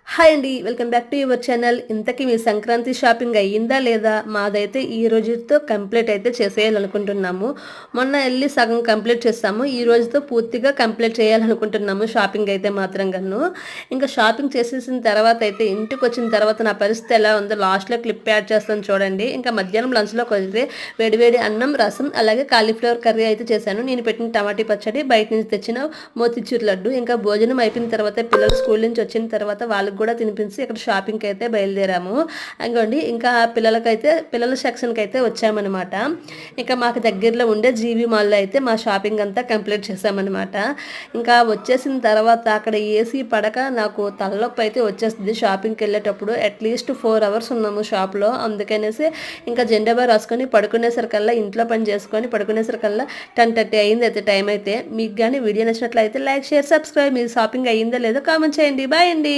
Hi అండి. Welcome back to your channel. ఇంతకీ మీ Sankranti shopping అయ్యిందా లేదా? మాదైతే ఈ రోజుతో కంప్లీట్ అయితే చేసేయాలనుకుంటున్నాము. మొన్న ఎళ్లి సగం కంప్లీట్ చేసాము. ఈ రోజుతో పూర్తిగా కంప్లీట్ చేయాలనుకుంటున్నాము షాపింగ్ అయితే మాత్రం గను. ఇంకా షాపింగ్ చేసేసిన తర్వాత అయితే ఇంటికొచ్చిన తర్వాత నా పరిస్థితి ఎలా ఉందో లాస్ట్‌లో క్లిప్ యాడ్ చేస్తాను చూడండి. ఇంకా మధ్యాహ్నం లంచ్‌లోకైతే వేడి అన్నం, రసం అలాగే కాలీఫ్లవర్ కర్రీ అయితే చేశాను. నేను పెట్టిన టమాటీ పచ్చడి, బయట నుంచి తెచ్చిన మోతిచూర్ లడ్డు. ఇంకా భోజనం అయిపోయిన తర్వాత పిల్లలు స్కూల్ నుంచి వచ్చిన తర్వాత వాళ్ళకి కూడా తినిపించి ఇక్కడ షాపింగ్కి అయితే బయలుదేరాము. అంగోండి ఇంకా పిల్లల సెక్షన్కి అయితే వచ్చామన్నమాట. ఇంకా మాకు దగ్గరలో ఉండే జీవి మాల్లో అయితే మా షాపింగ్ అంతా కంప్లీట్ చేసామన్నమాట. ఇంకా వచ్చేసిన తర్వాత అక్కడ ఏసీ పడక నాకు తలనొప్పి అయితే వచ్చేస్తుంది షాపింగ్కి వెళ్ళేటప్పుడు. అట్లీస్ట్ 4 అవర్స్ ఉన్నాము షాప్లో. అందుకనేసి ఇంకా జెండాబా రాసుకొని పడుకునేసరికల్లా ఇంట్లో పని చేసుకొని పడుకునేసరికల్లా 10:30 అయింది అయితే టైం అయితే. మీకు కానీ వీడియో నచ్చినట్లయితే లైక్, షేర్, సబ్స్క్రైబ్. మీ షాపింగ్ అయ్యిందో లేదో కామెంట్ చేయండి. బాయ్ అండి.